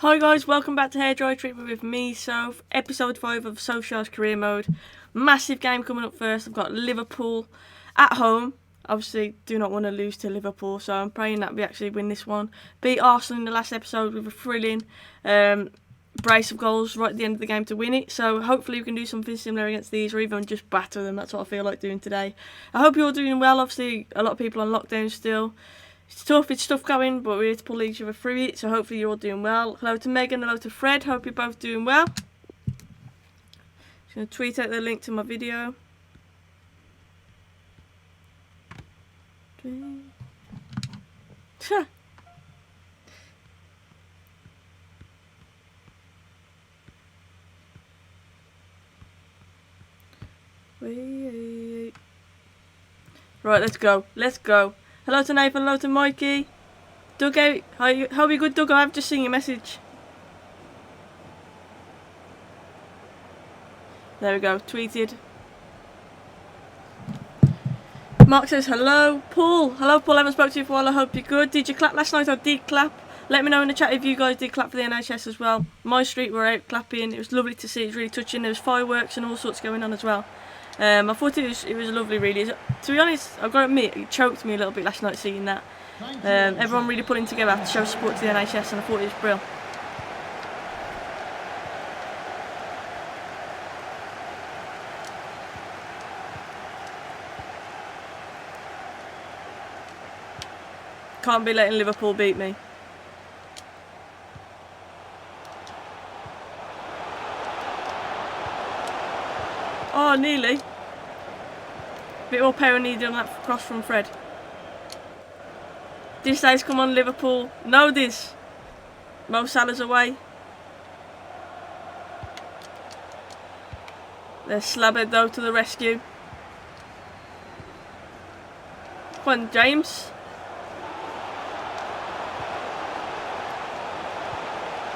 Hi guys, welcome back to Hairdryer Treatment with me, Soph. Episode 5 of Sophsjkaer's career mode. Massive game coming up first. I've got Liverpool at home. Obviously, do not want to lose to Liverpool, so I'm praying that we actually win this one. Beat Arsenal in the last episode with a thrilling brace of goals right at the end of the game to win it. So hopefully we can do something similar against these, or even just batter them. That's what I feel like doing today. I hope you're all doing well. Obviously, a lot of people on lockdown still. It's tough going, but we're here to pull each other through it, so hopefully you're all doing well. Hello to Megan, hello to Fred, hope you're both doing well. Just going to tweet out the link to my video. Right, let's go. Hello to Nathan, hello to Mikey. Dougo, how are you good, Dougo? I've just seen your message. There we go, tweeted. Mark says hello. Paul, hello Paul, I haven't spoken to you for a while, I hope you're good. Did you clap last night? I did clap. Let me know in the chat if you guys did clap for the NHS as well. My street were out clapping, it was lovely to see, it was really touching. There was fireworks and all sorts going on as well. I thought it was lovely really. To be honest, I've got to admit, it choked me a little bit last night seeing that. Everyone really pulling together to show support to the NHS, and I thought it was brilliant. Can't be letting Liverpool beat me. Oh, nearly. Bit more power needed on that cross from Fred. This says, come on Liverpool. Know this. Mo Salah's away. There's Slabhead though to the rescue. Come on, James.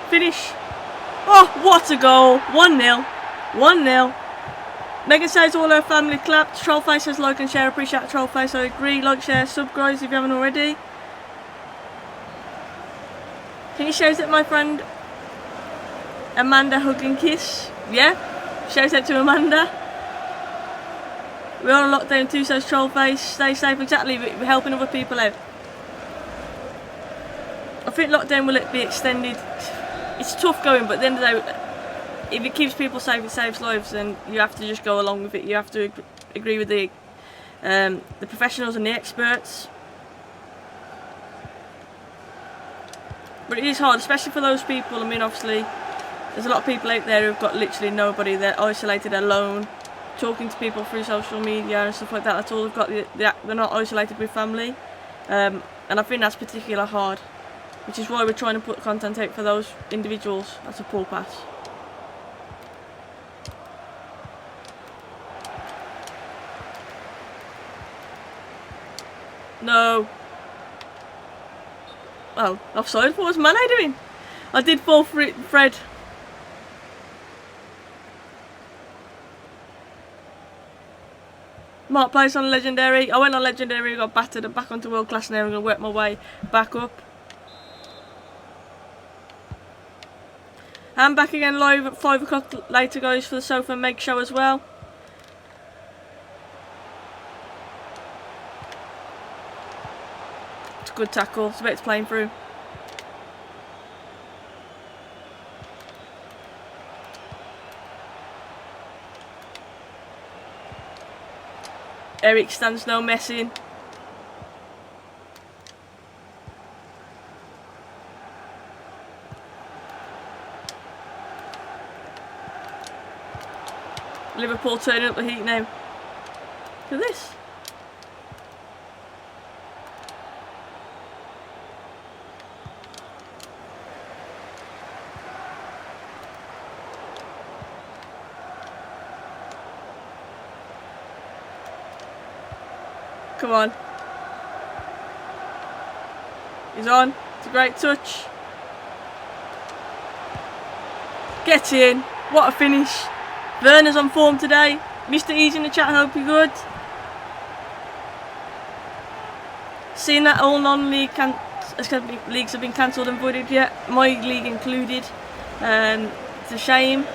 Finish. Oh, what a goal. 1-0. 1-0. Megan says all her family clapped. Trollface says like and share. Appreciate Trollface. I agree. Like, share, sub guys if you haven't already. Can you shout out my friend Amanda hug and kiss? Yeah? Shout out to Amanda. We're on lockdown too, says Trollface. Stay safe, exactly. We're helping other people out. I think lockdown will be extended. It's tough going, but at the end of the day, if it keeps people safe, it saves lives, then you have to just go along with it. You have to agree with the professionals and the experts. But it is hard, especially for those people. I mean, obviously, there's a lot of people out there who've got literally nobody. They're isolated, alone, talking to people through social media and stuff like that. That's all they've got. They're not isolated with family. And I think that's particularly hard, which is why we're trying to put content out for those individuals. That's a poor pass. No. Oh, offside. What was Mane doing? I did fall for it, Fred. Mark plays on Legendary. I went on Legendary, got battered, and back onto World Class now. I'm going to work my way back up. I'm back again live at 5 o'clock later, guys, for the Sofa and Meg show as well. It's a good tackle. It's about to play him through. Eric stands no messing. Liverpool turning up the heat now. Look at this. Come on. He's on. It's a great touch. Get in. What a finish. Werner's on form today. Mr. Easy in the chat, hope you're good. Seeing that all non-league leagues have been cancelled and voided yet, my league included. It's a shame,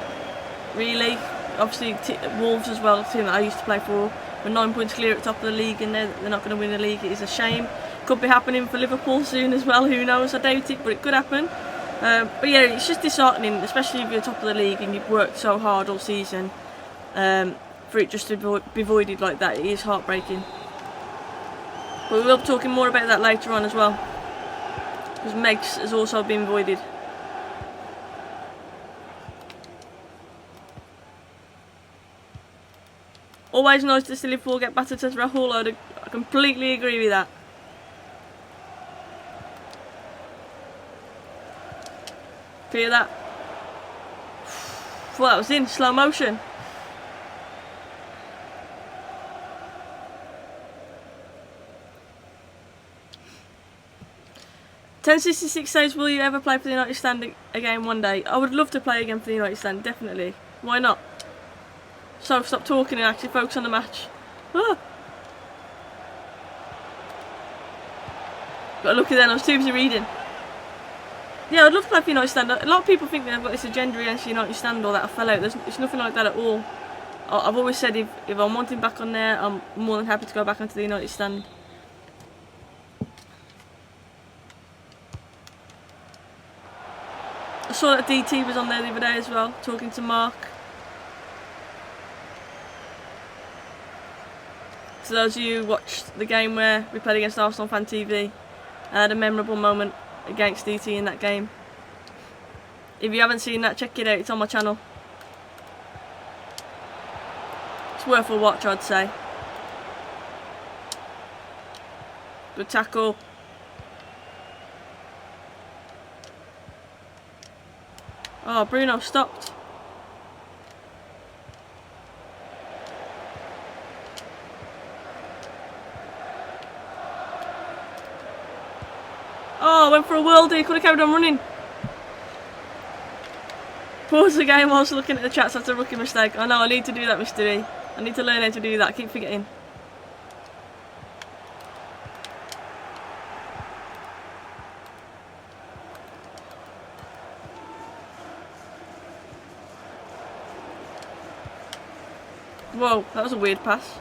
really. Obviously, Wolves as well, a team that I used to play for, were 9 points clear at the top of the league, and they're not going to win the league. It is a shame. Could be happening for Liverpool soon as well. Who knows? I doubt it, but it could happen. But yeah, it's just disheartening, especially if you're top of the league and you've worked so hard all season. For it just to be voided like that, it is heartbreaking. But we will be talking more about that later on as well, because Megs has also been voided. Always nice to see Liverpool get battered to Rahul. I completely agree with that. Feel that? Well, that was in slow motion. "1066 says, will you ever play for the United Stand again one day?" I would love to play again for the United Stand, definitely. Why not? So stop talking and actually focus on the match. Ah. Got lucky then, I was too busy reading. Yeah, I'd love to play for United Stand. A lot of people think that I've got this agenda against United Stand or that I fell out. It's nothing like that at all. I've always said if I'm wanting back on there, I'm more than happy to go back onto the United Stand. I saw that DT was on there the other day as well, talking to Mark. So those of you who watched the game where we played against Arsenal Fan TV, I had a memorable moment against DT in that game. If you haven't seen that, check it out, it's on my channel. It's worth a watch, I'd say. Good tackle. Oh, Bruno stopped. Oh, went for a worldie, could have carried on running. Pause the game whilst looking at the chats, that's a rookie mistake. I know, I need to do that, Mr. E. I need to learn how to do that, I keep forgetting. Whoa, that was a weird pass.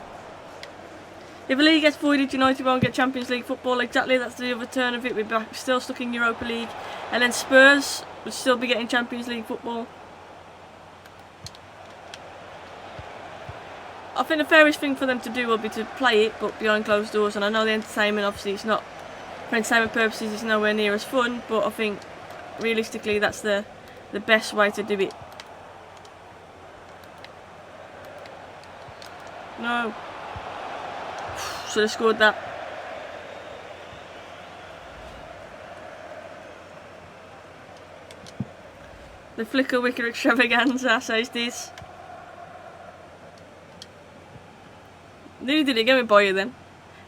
If a league gets voided, United won't get Champions League football. Exactly, that's the other turn of it. We're still stuck in Europa League. And then Spurs would still be getting Champions League football. I think the fairest thing for them to do will be to play it, but behind closed doors. And I know the entertainment, obviously, it's not, for entertainment purposes, it's nowhere near as fun. But I think, realistically, that's the best way to do it. No. Should have scored that. The flicker wicker extravaganza, says this. Nearly did it, get me by you then.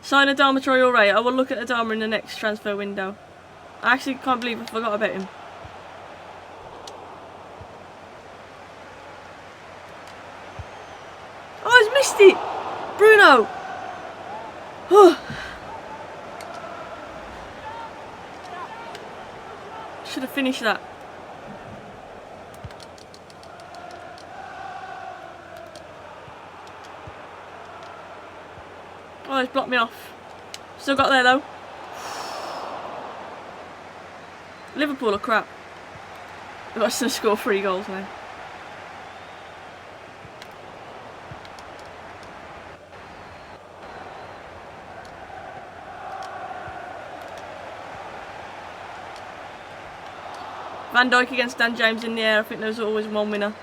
Sign Adama Traore. I will look at Adama in the next transfer window. I actually can't believe I forgot about him. Oh, he's missed it! Bruno! Should have finished that. Oh, he's blocked me off. Still got there though. Liverpool are crap. They've got to score 3 goals now. Van Dijk against Dan James in the air. I think there's always one winner.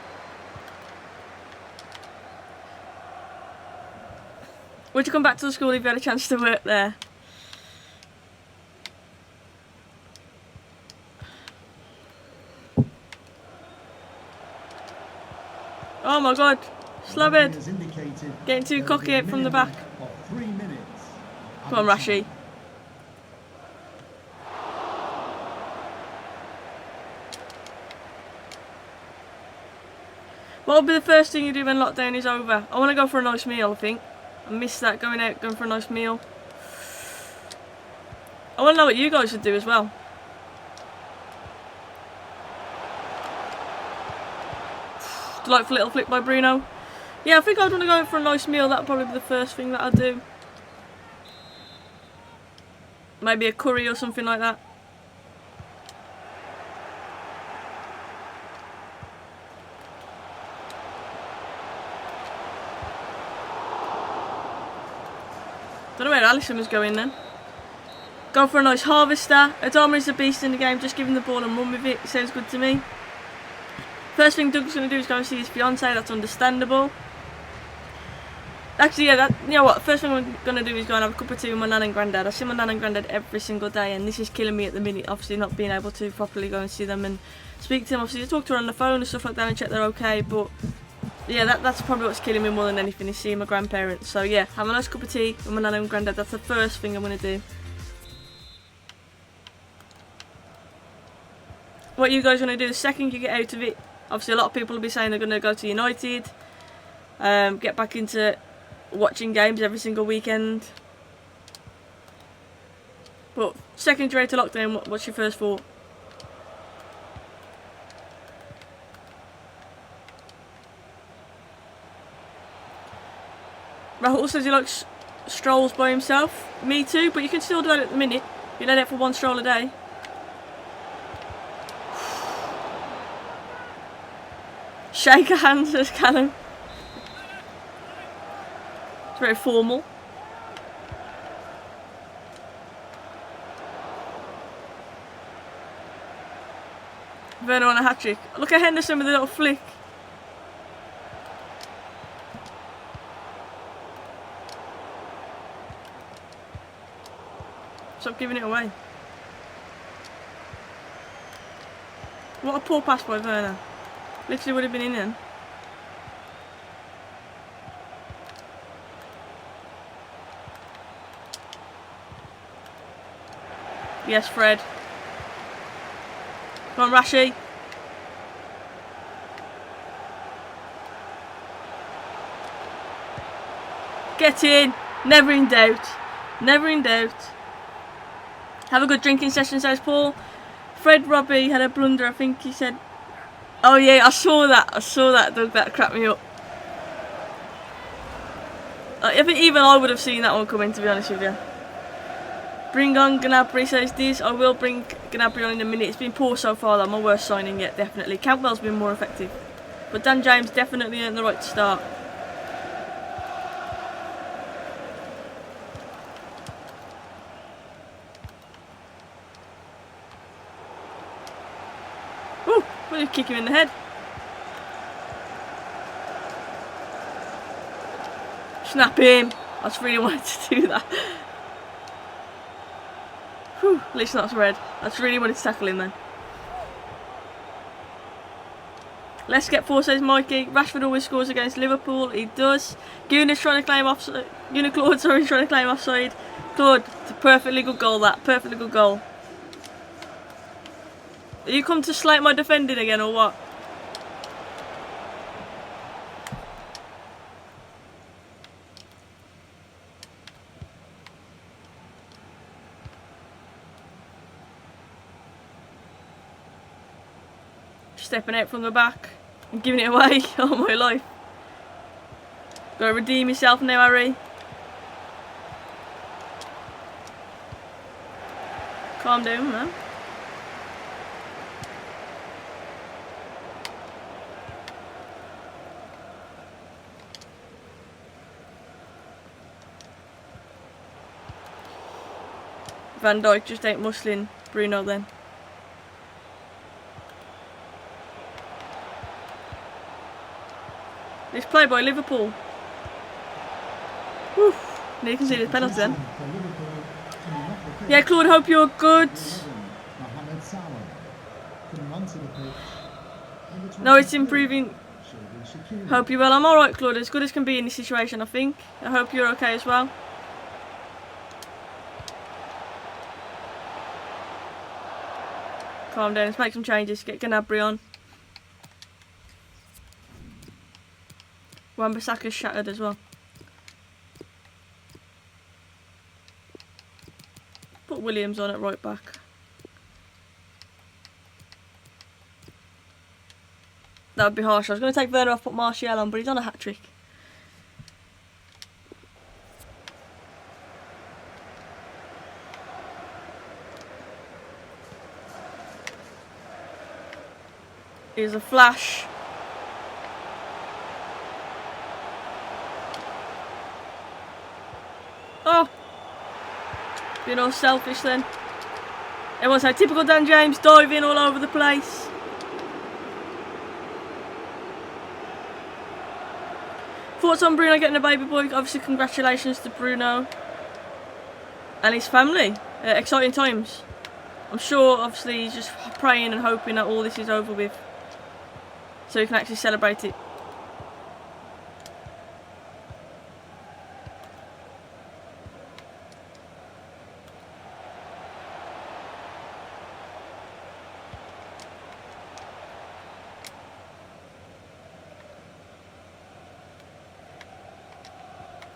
Would you come back to the school if you had a chance to work there? Oh my god, Slabhead. Getting too cocky from the back. Come on, Rashi. What will be the first thing you do when lockdown is over? I want to go for a nice meal, I think. I miss that, going out, going for a nice meal. I want to know what you guys would do as well. Delightful little flick by Bruno. Yeah, I think I'd want to go in for a nice meal. That would probably be the first thing that I'd do. Maybe a curry or something like that. Don't know where Alisson was going then. Go for a nice harvester. Adama is a beast in the game. Just give him the ball and run with it. Sounds good to me. First thing Doug's going to do is go and see his fiancée. That's understandable. Actually, yeah, you know what? First thing I'm going to do is go and have a cup of tea with my nan and granddad. I see my nan and granddad every single day, and this is killing me at the minute. Obviously, not being able to properly go and see them and speak to them. Obviously, I talk to her on the phone and stuff like that and check they're okay. But yeah, that's probably what's killing me more than anything is seeing my grandparents. So yeah, have a nice cup of tea with my nan and granddad. That's the first thing I'm going to do. What you guys want to do the second you get out of it? Obviously, a lot of people will be saying they're going to go to United, get back into watching games every single weekend. But second you're out of lockdown, what's your first thought? Rahul says he likes strolls by himself. Me too, but you can still do that at the minute. You let it for one stroll a day. Shake a hand, says Callum. It's very formal. Werner on a hat-trick. Look at Henderson with a little flick. Stop giving it away. What a poor pass by Werner. Literally would have been in then. Yes, Fred. Come on, Rashi. Get in. Never in doubt. Never in doubt. Have a good drinking session, says Paul. Fred Robbie had a blunder, I think he said. Oh yeah, I saw that, Doug, that cracked me up. I think even I would have seen that one coming, to be honest with you. Bring on Gnabry, says this. I will bring Gnabry on in a minute. It's been poor so far though, my worst signing yet, definitely. Campbell's been more effective. But Dan James definitely earned the right to start. Woo! What did you kick him in the head? Snap him! I just really wanted to do that. Whew, at least that's red. I just really wanted to tackle him then. Let's get four, says Mikey. Rashford always scores against Liverpool. He does. Guna's trying to claim offside. Claude, sorry, trying to claim offside. Claude, it's a perfectly good goal that. Perfectly good goal. Are you come to slate my defending again or what? Stepping out from the back and giving it away all my life. Gotta redeem yourself now, Harry. Calm down, man. Van Dijk just ain't muscling Bruno then. This play by Liverpool. Whew. Now you can see the penalty then. Yeah, Claude, hope you're good. No, it's improving. Hope you're well. I'm alright, Claude. As good as can be in this situation, I think. I hope you're okay as well. Calm down. Let's make some changes. Get Gnabry on. Wan-Bissaka's shattered as well. put Williams on at right back. That would be harsh. I was going to take Werner off, put Martial on, but he's on a hat-trick. Here's a flash. Oh! Being all selfish then. Everyone's like, typical Dan James, diving all over the place. Thoughts on Bruno getting a baby boy? Obviously, congratulations to Bruno and his family. Exciting times. I'm sure, obviously, he's just praying and hoping that all this is over with, so he can actually celebrate it.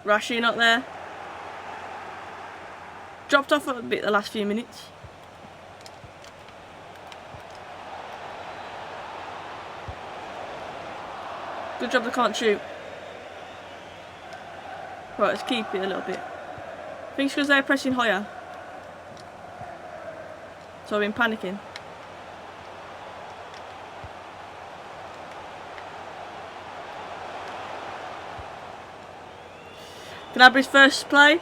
Rashi not there. Dropped off a bit the last few minutes. Good job they can't shoot. Right, let's keep it a little bit. I think it's because they're pressing higher. So I've been panicking. Gnabry's first play.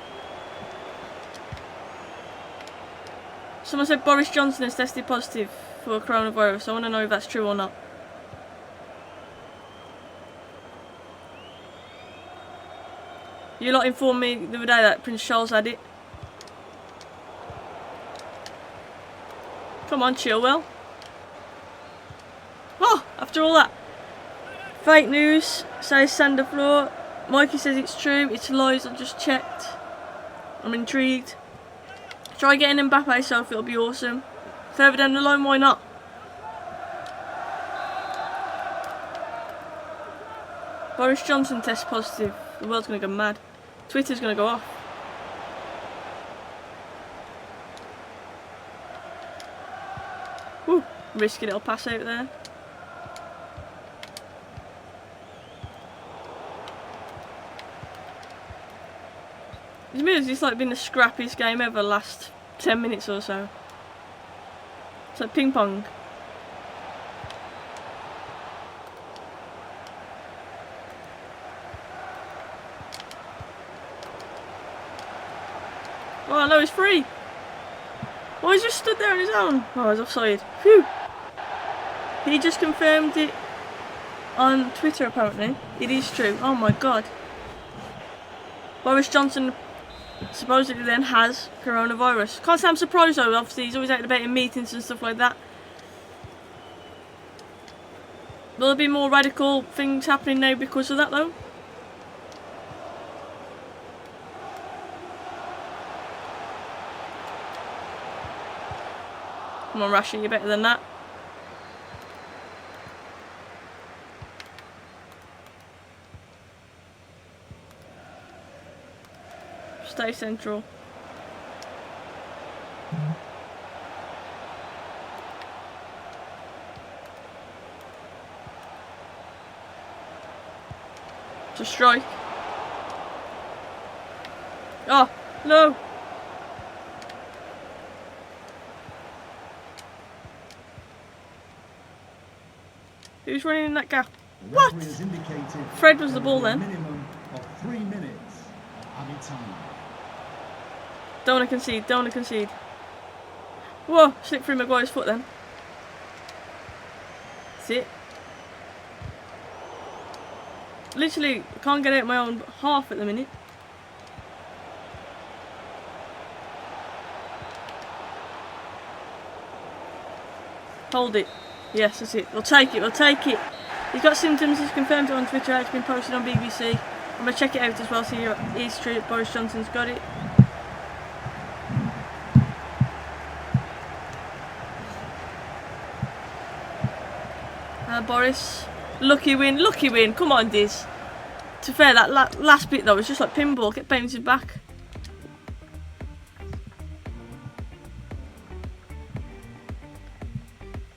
Someone said Boris Johnson has tested positive for coronavirus. I want to know if that's true or not. You lot informed me the other day that Prince Charles had it. Come on, Chilwell. Oh, after all that. Fake news, says Sander Floor. Mikey says it's true, it's lies, I've just checked. I'm intrigued. Try getting Mbappe, Sophie, it'll be awesome. Further down the line, why not? Boris Johnson tests positive. The world's going to go mad. Twitter's going to go off. Woo, risky little pass out there. It's like been the scrappiest game ever last 10 minutes or so. It's like ping pong. Oh no, he's free. Oh, he's just stood there on his own. Oh, he's offside. Phew. He just confirmed it on Twitter apparently. It is true. Oh my god. Boris Johnson supposedly then has coronavirus. Can't say I'm surprised though, obviously he's always out debating meetings and stuff like that. Will there be more radical things happening now because of that though? Come on Rashi, you're better than that. Stay central. To strike. Oh, no. Who's running in that gap? What? Fred was the ball then. Of 3 minutes added time. Don't want to concede, don't want to concede. Whoa, slipped through Maguire's foot then. That's it. Literally, can't get out my own half at the minute. Hold it. Yes, that's it. We'll take it, we'll take it. He's got symptoms, he's confirmed it on Twitter, it's been posted on BBC. I'm going to check it out as well, see if it is true. Boris Johnson's got it. Boris. Lucky win, come on Diz. To be fair, that last bit though was just like pinball, get bouncing back.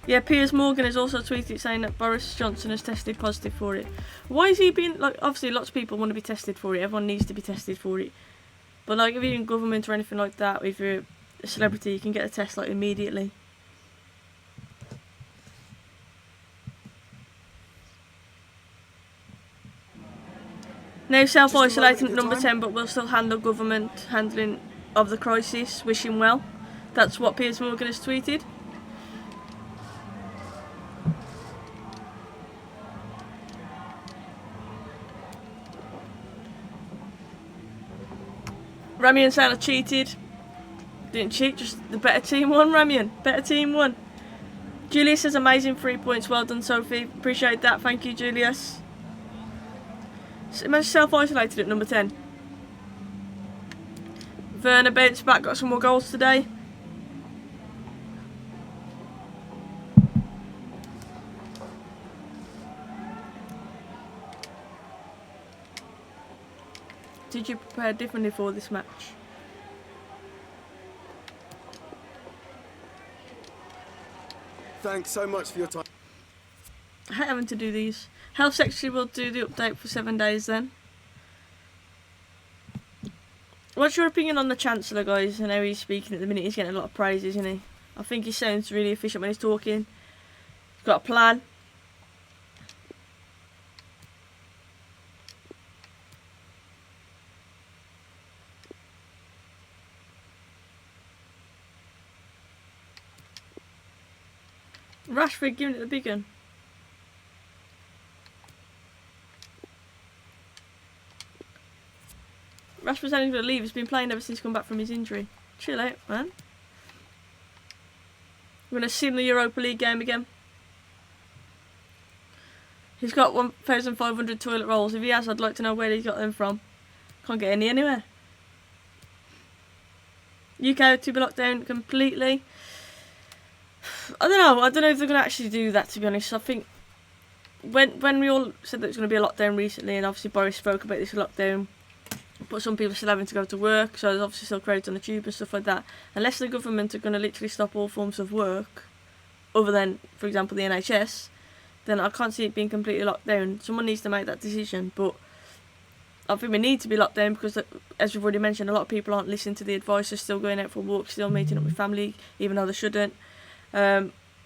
Yeah, Piers Morgan has also tweeted saying that Boris Johnson has tested positive for it. Why is he being, like, obviously lots of people want to be tested for it, everyone needs to be tested for it. But like if you're in government or anything like that, if you're a celebrity, you can get a test like immediately. Now self-isolating at number 10, but will still handle government handling of the crisis. Wish him well. That's what Piers Morgan has tweeted. Rami and Salah cheated. Didn't cheat, just the better team won, Ramian. Better team won. Julius says amazing 3 points. Well done, Sophie. Appreciate that. Thank you, Julius. Imagine self-isolated at number 10. Werner bounced back, got some more goals today. Did you prepare differently for this match? Thanks so much for your time. I hate having to do these. Health Secretary will do the update for 7 days then. What's your opinion on the Chancellor, guys? I know he's speaking at the minute, he's getting a lot of praise, isn't he? I think he sounds really efficient when he's talking. He's got a plan. Rashford giving it the big one. Rashford's only going to leave. He's been playing ever since he's come back from his injury. Chill out, man. We're going to sim the Europa League game again. He's got 1,500 toilet rolls. If he has, I'd like to know where he's got them from. Can't get any anywhere. UK to be locked down completely. I don't know if they're going to actually do that, to be honest. I think when we all said that it was going to be a lockdown recently, and obviously Boris spoke about this lockdown, but some people are still having to go to work, so there's obviously still crowds on the tube and stuff like that. Unless the government are going to literally stop all forms of work, other than, for example, the NHS, then I can't see it being completely locked down. Someone needs to make that decision, but I think we need to be locked down because, as we've already mentioned, a lot of people aren't listening to the advice. They're still going out for walks, still meeting up with family, even though they shouldn't.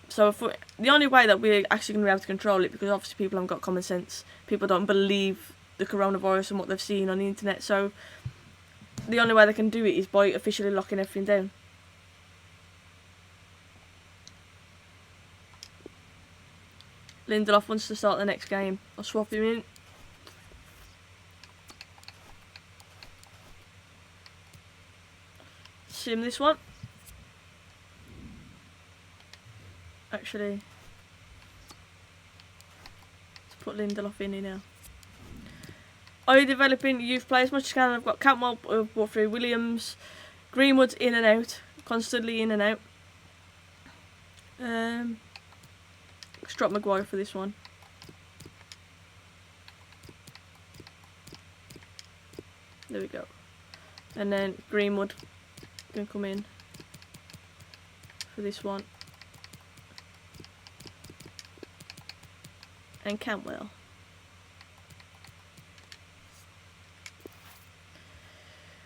So the only way that we're actually going to be able to control it, because obviously people haven't got common sense, people don't believe the coronavirus and what they've seen on the internet, so the only way they can do it is by officially locking everything down. Lindelof wants to start the next game. I'll swap him in. Sim this one. Actually, let's put Lindelof in here now. Are you developing youth players? Much as you can. I've got Cantwell, brought through Williams, Greenwood's in and out, constantly in and out. Let's drop Maguire for this one. There we go. And then Greenwood can come in for this one. And Cantwell.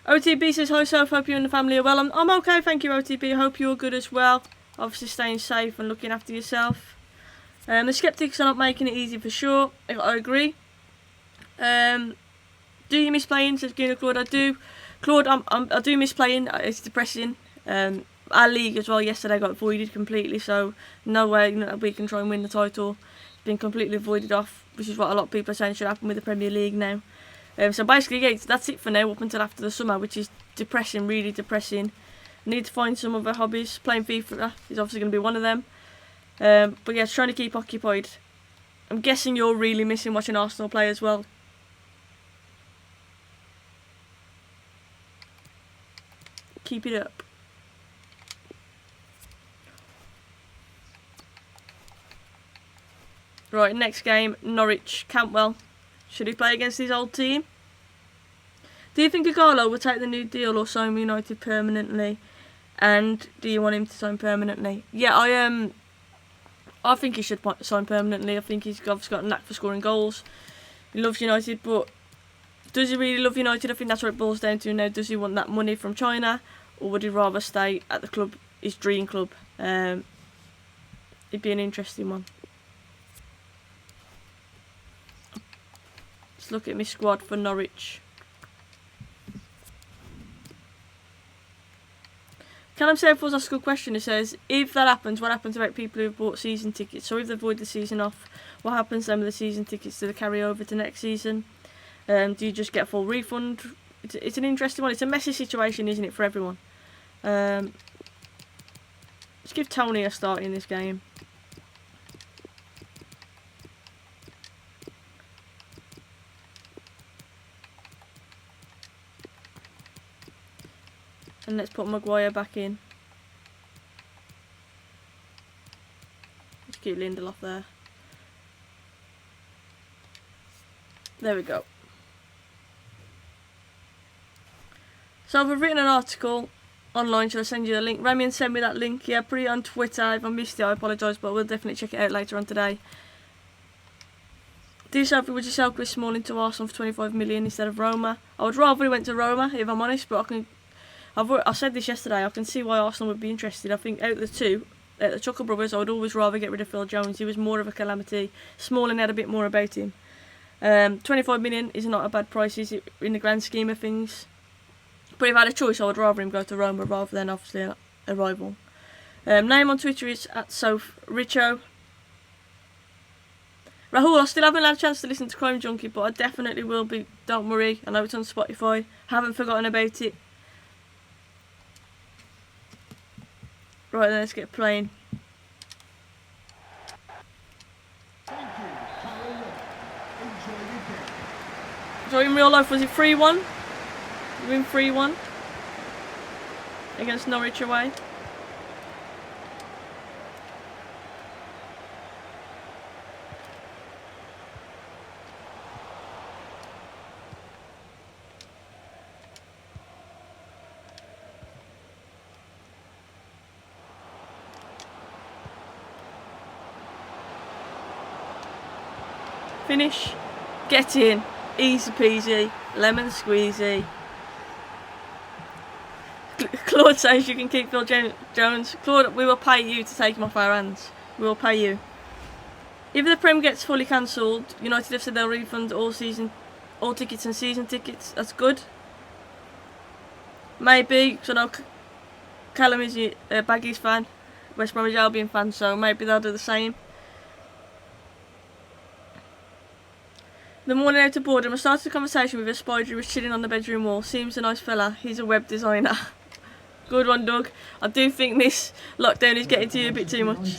OTB says, hi Soph, hope you and the family are well. I'm okay, thank you OTB, hope you're good as well. Obviously staying safe and looking after yourself. The skeptics are not making it easy for sure, I agree. Do you miss playing, says Gina Claude? I do. Claude, I do miss playing, it's depressing. Our league as well yesterday got voided completely, so no way we can try and win the title. Been completely voided off, which is what a lot of people are saying should happen with the Premier League now. So basically, yeah, that's it for now, up until after the summer, which is depressing, really depressing. Need to find some other hobbies. Playing FIFA is obviously going to be one of them. But yeah, trying to keep occupied. I'm guessing you're really missing watching Arsenal play as well. Keep it up. Right, next game, Norwich, Cantwell. Should he play against his old team? Do you think Igalo will take the new deal or sign United permanently? And do you want him to sign permanently? Yeah, I think he should sign permanently. I think he's obviously got a knack for scoring goals. He loves United, but does he really love United? I think that's what it boils down to now. Does he want that money from China, or would he rather stay at the club, his dream club? It'd be an interesting one. Let's look at my squad for Norwich. Callum Southall's asked a good question. It says, if that happens, what happens about people who've bought season tickets? So if they void the season off, what happens then with the season tickets? Do they carry over to next season? Do you just get a full refund? It's an interesting one. It's a messy situation, isn't it, for everyone? Let's give Tony a start in this game. And let's put Maguire back in. Let's keep Lindelof there. There we go. So I've written an article online. Shall I send you the link? Ramian sent me that link. Yeah, put it on Twitter. If I missed it, I apologise, but we'll definitely check it out later on today. Do you Sophie, would you sell Chris Smalling to Arsenal for 25 million instead of Roma? I would rather he went to Roma, if I'm honest, but I said this yesterday, I can see why Arsenal would be interested. I think out of the two, the Chuckle brothers, I would always rather get rid of Phil Jones. He was more of a calamity. Smalling had a bit more about him. 25 million is not a bad price, is it, in the grand scheme of things? But if I had a choice, I would rather him go to Roma rather than obviously a rival. Name on Twitter is @Sophsjkaer. Rahul, I still haven't had a chance to listen to Crime Junkie, but I definitely will be. Don't worry, I know it's on Spotify. Haven't forgotten about it. Right then, let's get playing. Thank you, Carol. Enjoy your game. So in real life, was it 3-1? You win 3-1 against Norwich away. Finish, get in, easy peasy, lemon squeezy. Claude says you can keep Phil Jones. Claude, we will pay you to take him off our hands. We will pay you. If the Prem gets fully cancelled, United have said they'll refund all tickets and season tickets. That's good. Maybe, because I know Callum is a Baggies fan, West Bromwich Albion fan, so maybe they'll do the same. The morning out of boredom, I started a conversation with a spider who was chilling on the bedroom wall. Seems a nice fella. He's a web designer. Good one, Doug. I do think this lockdown is getting to you a bit too much.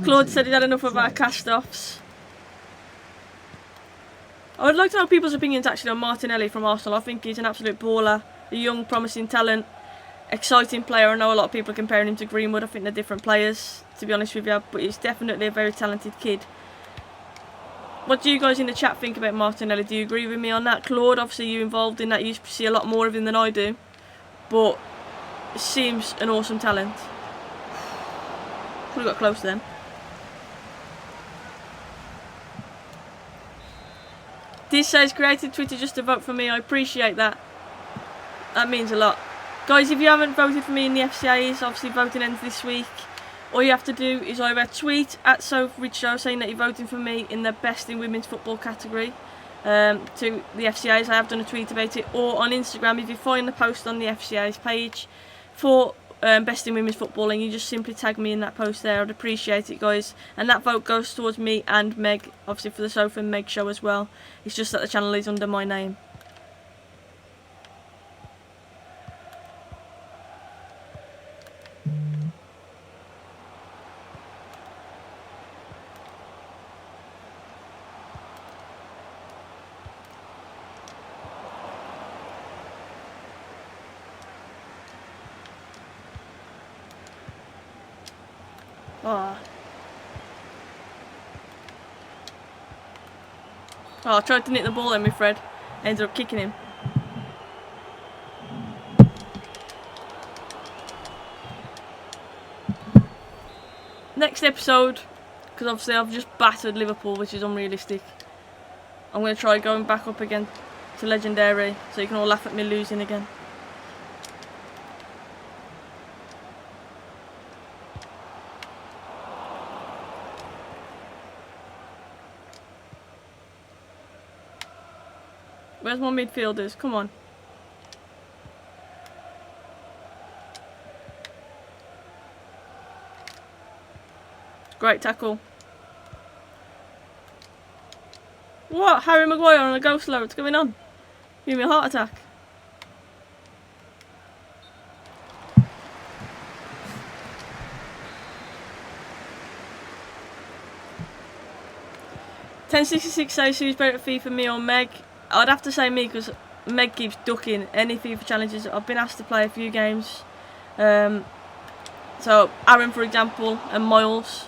Claude said he'd had enough of our cast-offs. I would like to know people's opinions actually on Martinelli from Arsenal. I think he's an absolute baller, a young, promising talent, exciting player. I know a lot of people are comparing him to Greenwood. I think they're different players, to be honest with you, but he's definitely a very talented kid. What do you guys in the chat think about Martinelli? Do you agree with me on that? Claude, obviously you're involved in that. You see a lot more of him than I do. But it seems an awesome talent. Could have got close then. This says created Twitter just to vote for me. I appreciate that. That means a lot. Guys, if you haven't voted for me in the FCAs, obviously voting ends this week. All you have to do is either tweet @SophRichShow saying that you're voting for me in the best in women's football category to the FCAs. I have done a tweet about it. Or on Instagram, if you find the post on the FCA's page for best in women's football and you just simply tag me in that post there, I'd appreciate it, guys. And that vote goes towards me and Meg, obviously for the Soph and Meg show as well. It's just that the channel is under my name. Oh, I tried to nick the ball in, my Fred. Ended up kicking him. next episode, because obviously I've just battered Liverpool, which is unrealistic, I'm going to try going back up again to Legendary, so you can all laugh at me losing again. Where's my midfielders? Come on. Great tackle. What? Harry Maguire on a go slow. What's going on? Give me a heart attack. $10.66 says who's better at FIFA, me or Meg. I'd have to say me, because Meg keeps ducking any FIFA challenges. I've been asked to play a few games. So Aaron, for example, and Miles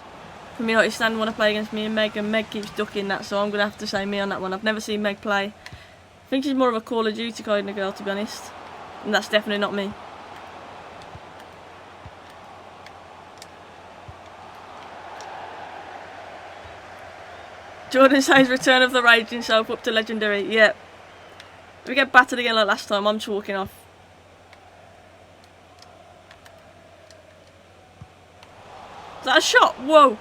from United Stand want to play against me and Meg keeps ducking that, so I'm going to have to say me on that one. I've never seen Meg play. I think she's more of a Call of Duty kind of girl, to be honest. And that's definitely not me. Jordan says return of the raging soap up to Legendary. Yeah. If we get battered again like last time, I'm chalking off. Is that a shot? Whoa.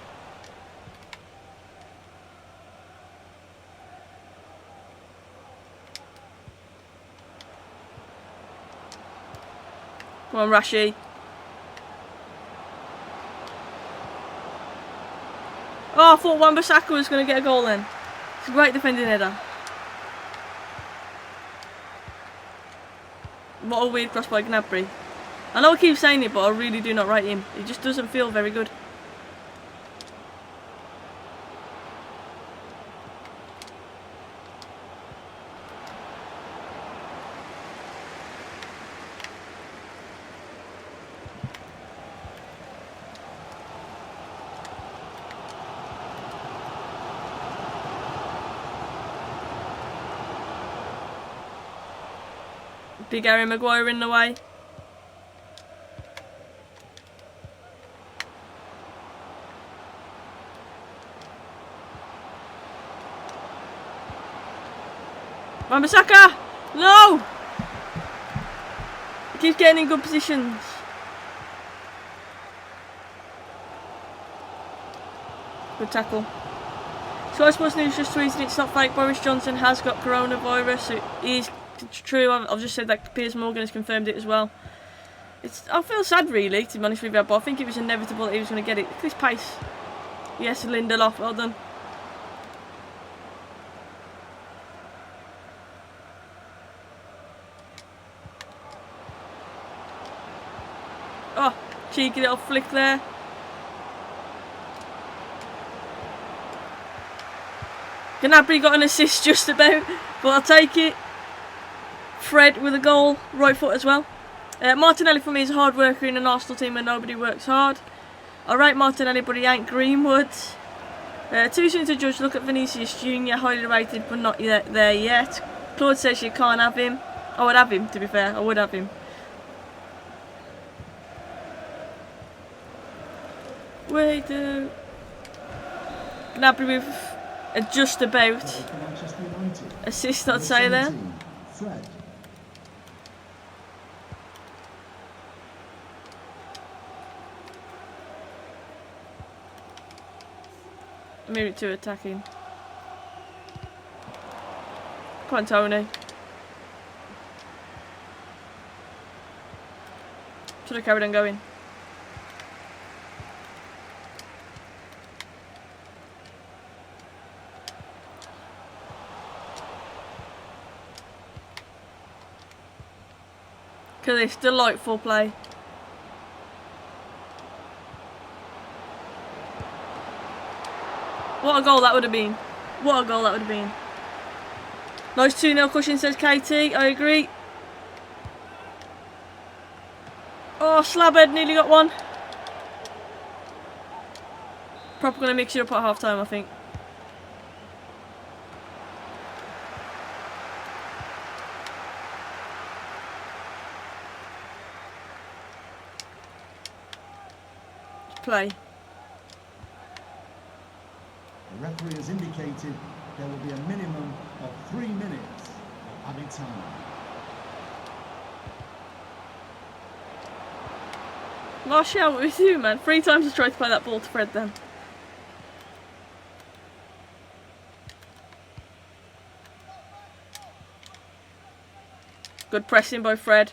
Come on, Rashi. Oh, I thought Wan-Bissaka was going to get a goal then. It's a great defending header. What a weird cross by Gnabry. I know I keep saying it, but I really do not rate him. He just doesn't feel very good. Big Harry Maguire in the way. Wan-Bissaka! No! He keeps getting in good positions. Good tackle. Sky Sports News just tweeted it's not fake. Boris Johnson has got coronavirus. It is true. I've just said that Piers Morgan has confirmed it as well. I feel sad really, to be honest with you, but I think it was inevitable that he was going to get it. Look at this pace. Yes, Lindelof, well done. Oh, cheeky little flick there. Gnabry got an assist just about, but I'll take it. Fred with a goal, right foot as well. Martinelli for me is a hard worker in an Arsenal team where nobody works hard. I rate Martinelli, but he ain't Greenwood. Too soon to judge. Look at Vinicius Jr, highly rated but not yet there yet. Claude says you can't have him. I would have him, to be fair. I would have him. We do. Gnabry with a just about assist, I'd say there. Move it to attacking. Come on, Tony. Should have carried on going. Look at this delightful play. What a goal that would have been. What a goal that would have been. Nice 2-0 cushion, says KT. I agree. Oh, Slabhead nearly got one. Proper going to mix it up at half time, I think. Play. referee has indicated there will be a minimum of 3 minutes of added time. Martial, what was you, man? 3 times I tried to play that ball to Fred then. Good pressing by Fred.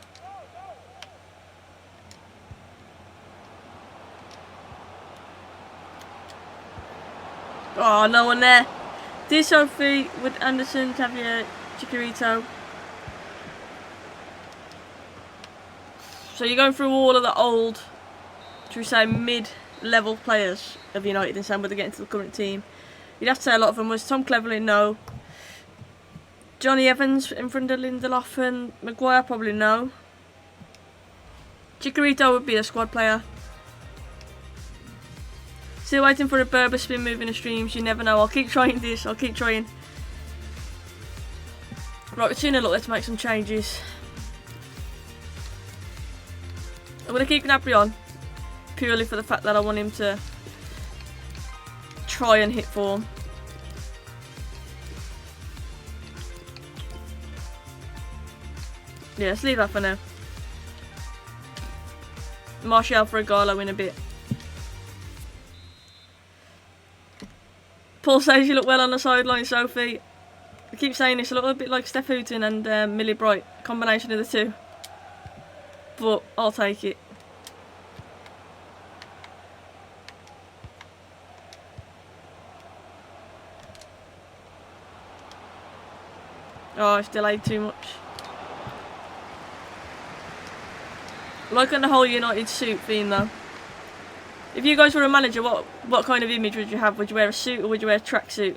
Oh, no one there. Dear Sophie, with Anderson, Xavier, Chicharito. So you're going through all of the old, should we say, mid-level players of United and saying whether they get into the current team. You'd have to say a lot of them was Tom Cleverley, no. Johnny Evans in front of Lindelof and Maguire, probably no. Chicharito would be a squad player. Still waiting for a Berber spin move in the streams, you never know. I'll keep trying this, I'll keep trying. Right, we're 2-0 up, let's make some changes. I'm going to keep Gnabry on, purely for the fact that I want him to try and hit form. Yeah, let's leave that for now. Martial for a Garlo in a bit. Paul says you look well on the sideline, Sophie. I keep saying this, a little bit like Steph Houghton and Millie Bright, combination of the two. But I'll take it. Oh, it's delayed too much. Like on the whole United suit theme though. If you guys were a manager, what kind of image would you have? Would you wear a suit or would you wear a tracksuit?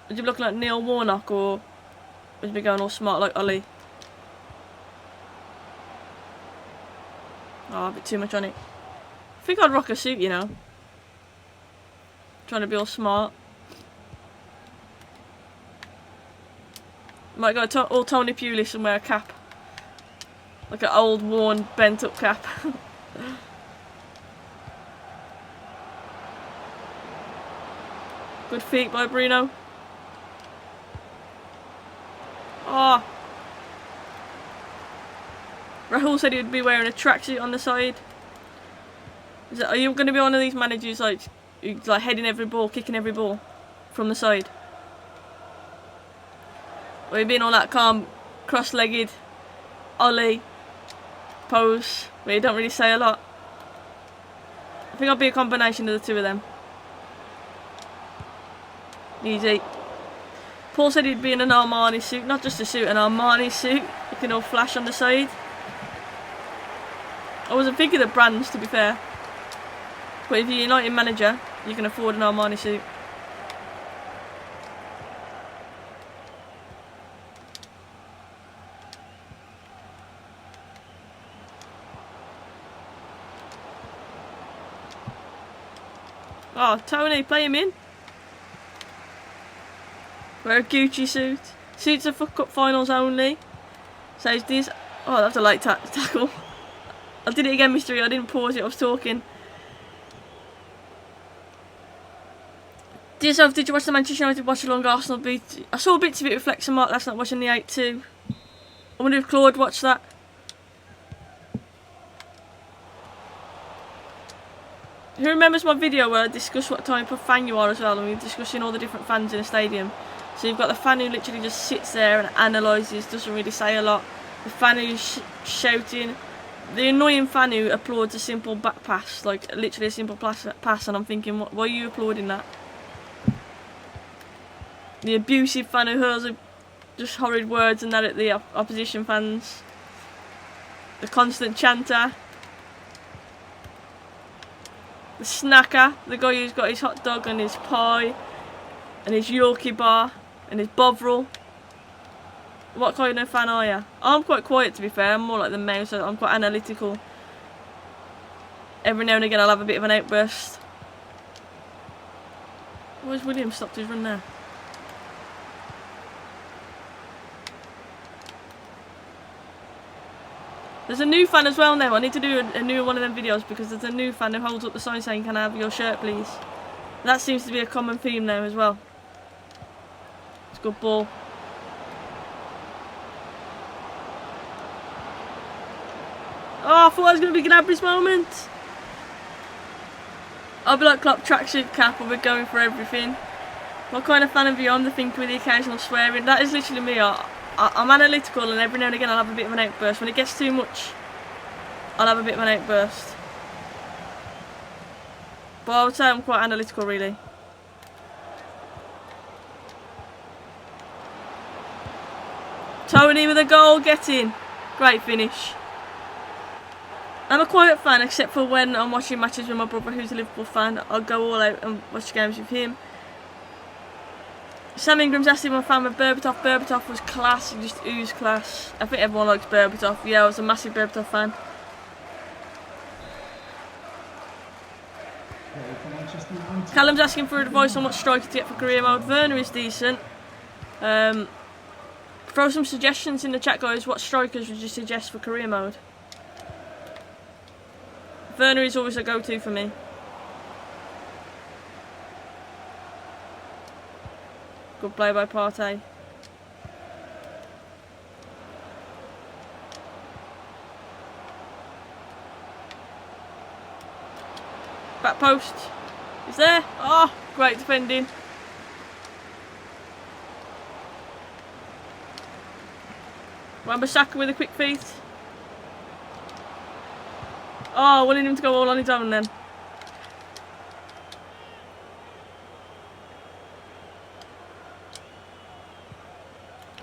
Would you look like Neil Warnock or would you be going all smart like Ollie? Oh, a bit too much on it. I think I'd rock a suit, you know. Trying to be all smart. Might go all Tony Pulis and wear a cap. Like an old, worn, bent up cap. Good feet by Bruno. Oh. Rahul said he would be wearing a tracksuit on the side. Are you going to be one of these managers like heading every ball, kicking every ball from the side? Or you being all that calm, cross-legged, ollie, pose, where you don't really say a lot? I think I'll be a combination of the two of them. Easy. Paul said he'd be in an Armani suit, not just a suit, an Armani suit. You can all flash on the side. I wasn't thinking of brands, to be fair. But if you're a United manager, you can afford an Armani suit. Oh, Tony, play him in. Wear a Gucci suit. Suits are for cup finals only. Says this. Oh, that's a late tackle. I did it again, Mystery. I didn't pause it. I was talking. Dear Soph, did you watch the Manchester United watch along Arsenal beat? I saw bits of it with Flex and Mark last night watching the 8-2. I wonder if Claude watched that. Who remembers my video where I discussed what type of fan you are as well, and we were discussing all the different fans in a stadium? So you've got the fan who literally just sits there and analyses, doesn't really say a lot. The fan who's shouting. The annoying fan who applauds a simple back pass, like literally a simple pass, and I'm thinking, why are you applauding that? The abusive fan who hurls just horrid words and that at the opposition fans. The constant chanter. The snacker, the guy who's got his hot dog and his pie and his Yorkie bar and his Bovril. What kind of fan are you? I'm quite quiet, to be fair. I'm more like the mouse. I'm quite analytical. Every now and again I'll have a bit of an outburst. Where's William stopped his run there? There's a new fan as well now. I need to do a new one of them videos because there's a new fan who holds up the sign saying, "Can I have your shirt, please?" That seems to be a common theme now as well. It's a good ball. Oh, I thought I was going to be Gnabry's moment. I'll be like Klopp, tracksuit cap, and we're going for everything. What kind of fan of you? I'm the thinker with the occasional swearing. That is literally me. I'm analytical, and every now and again I'll have a bit of an outburst. When it gets too much, I'll have a bit of an outburst. But I would say I'm quite analytical, really. Tony with a goal, get in. Great finish. I'm a quiet fan, except for when I'm watching matches with my brother, who's a Liverpool fan. I'll go all out and watch games with him. Sam Ingram's asking my fan with Berbatov. Berbatov was class, he just oozed class. I think everyone likes Berbatov. Yeah, I was a massive Berbatov fan. Callum's asking for advice on what striker to get for career mode. Werner is decent. Throw some suggestions in the chat, guys. What strikers would you suggest for career mode? Werner is always a go-to for me. Good play by Partey. Back post. He's there. Oh, great defending. Wan-Bissaka with a quick feet. Oh, I wanted him to go all on his own then.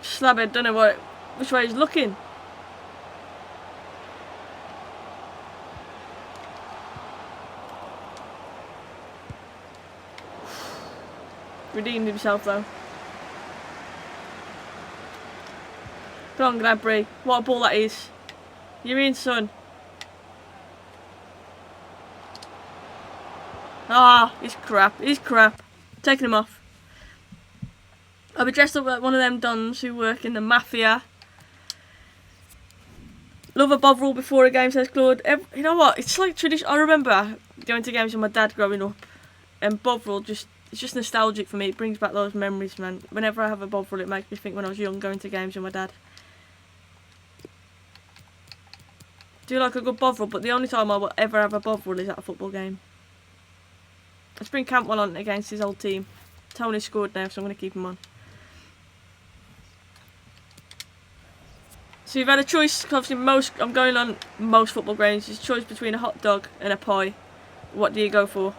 Slabhead, don't know which way he's looking. Redeemed himself though. Come on, Gnabry. What a ball that is. You're in, son. Ah, he's crap. He's crap. Taking him off. I'll be dressed up like one of them dons who work in the mafia. Love a Bovril before a game, says Claude. You know what? It's like tradition. I remember going to games with my dad growing up, and Bovril it's just nostalgic for me. It brings back those memories, man. Whenever I have a Bovril, it makes me think when I was young going to games with my dad. Do like a good Bovril, but the only time I will ever have a Bovril is at a football game. Let's bring Cantwell on against his old team. Tony scored now, so I'm going to keep him on. So you've had a choice, obviously I'm going on most football grounds, it's a choice between a hot dog and a pie. What do you go for?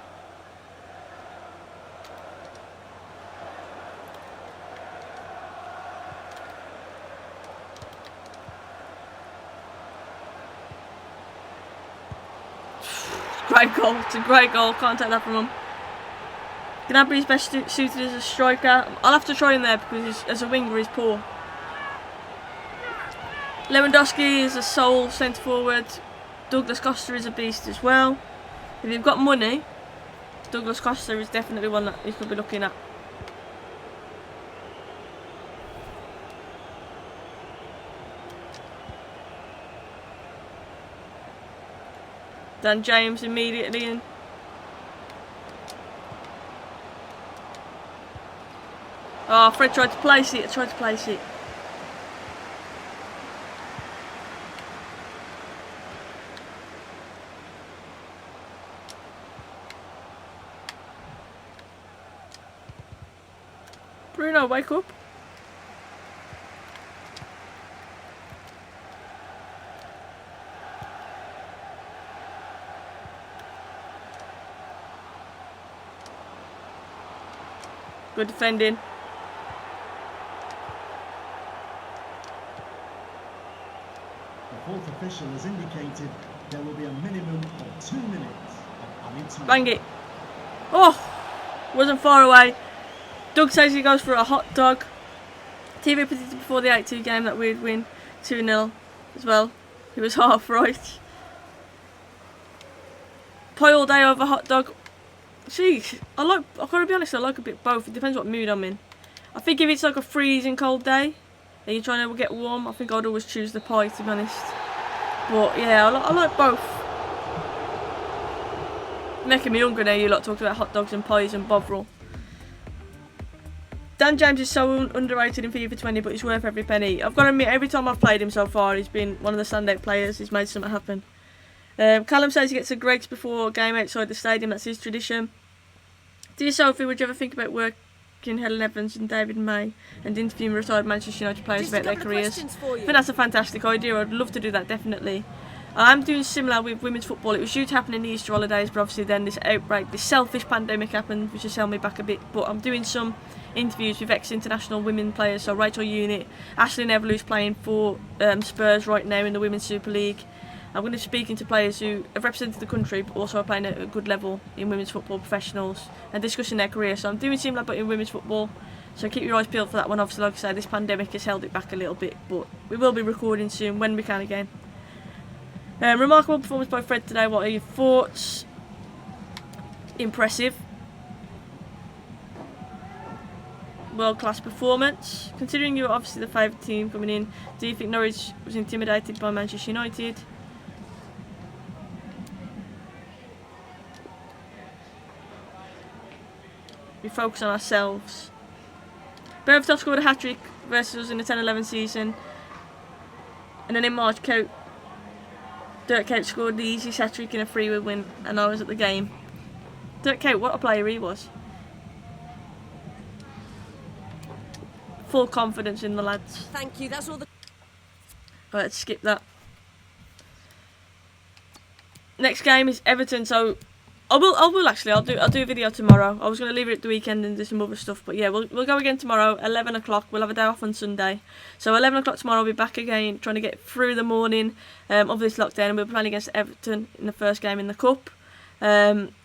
Great goal, it's a great goal, can't take that from him. Gnabry's best suited as a striker. I'll have to try him there because as a winger he's poor. Lewandowski is a sole centre forward. Douglas Costa is a beast as well. If you've got money, Douglas Costa is definitely one that you could be looking at. Dan James immediately in. Oh, Fred tried to place it. Bruno, wake up. Good defending. The fourth official has indicated there will be a minimum of 2 minutes of added time. Bang it. Oh, wasn't far away. Doug says he goes for a hot dog. TV predicted before the 8-2 game that we'd win 2-0 as well. He was half right. Pie all day over hot dog. See, I've got to be honest, I like a bit both. It depends what mood I'm in. I think if it's like a freezing cold day and you're trying to get warm, I think I'd always choose the pie, to be honest. But yeah, I like both. Making me hungry now. You lot talked about hot dogs and pies and Bovril. Dan James is so underrated in FIFA 20, but he's worth every penny. I've got to admit, every time I've played him so far, he's been one of the standout players. He's made something happen. Callum says he gets a Greggs before a game outside the stadium. That's his tradition. Dear Sophie, would you ever think about working Helen Evans and David May and interviewing retired Manchester United players about their careers? I think that's a fantastic idea. I'd love to do that, definitely. I'm doing similar with women's football. It was due to happen in the Easter holidays, but obviously then this outbreak, this selfish pandemic happened, which has held me back a bit. But I'm doing some interviews with ex-international women players, so Rachel Unit, Ashley Neville, who's playing for Spurs right now in the Women's Super League. I'm going to be speaking to players who have represented the country, but also are playing at a good level in women's football, professionals, and discussing their career. So I'm doing similar, but in women's football. So keep your eyes peeled for that one. Obviously, like I say, this pandemic has held it back a little bit, but we will be recording soon when we can again. Remarkable performance by Fred today. What are your thoughts? Impressive. World class performance. Considering you were obviously the favourite team coming in, do you think Norwich was intimidated by Manchester United? We focus on ourselves. Berbatov scored a hat-trick versus us in the 10-11 season, and then in March Dirk Kuyt scored the easiest hat-trick in a 3-1 win, and I was at the game. Dirk Kuyt, what a player he was. Full confidence in the lads. Thank you, that's all the... Right, let's skip that. Next game is Everton, so I will actually. I'll do a video tomorrow. I was going to leave it at the weekend and do some other stuff, but yeah, we'll go again tomorrow. 11 o'clock. We'll have a day off on Sunday, so 11 o'clock tomorrow. I'll be back again, trying to get through the morning of this lockdown, and we'll be playing against Everton in the first game in the cup.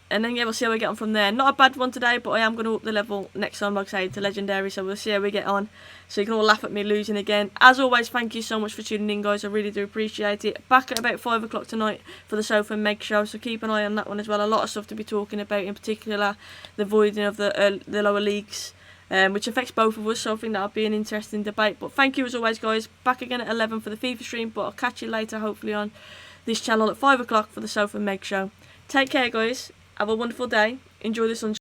And then yeah, we'll see how we get on from there. Not a bad one today, but I am going to up the level next time, like I say, to legendary. So we'll see how we get on. So you can all laugh at me losing again. As always, thank you so much for tuning in, guys. I really do appreciate it. Back at about 5 o'clock tonight for the Sofa and Meg show. So keep an eye on that one as well. A lot of stuff to be talking about, in particular the voiding of the lower leagues, which affects both of us. So I think that'll be an interesting debate. But thank you as always, guys. Back again at 11 for the FIFA stream. But I'll catch you later, hopefully on this channel at 5 o'clock for the Sofa and Meg show. Take care, guys. Have a wonderful day. Enjoy the sunshine.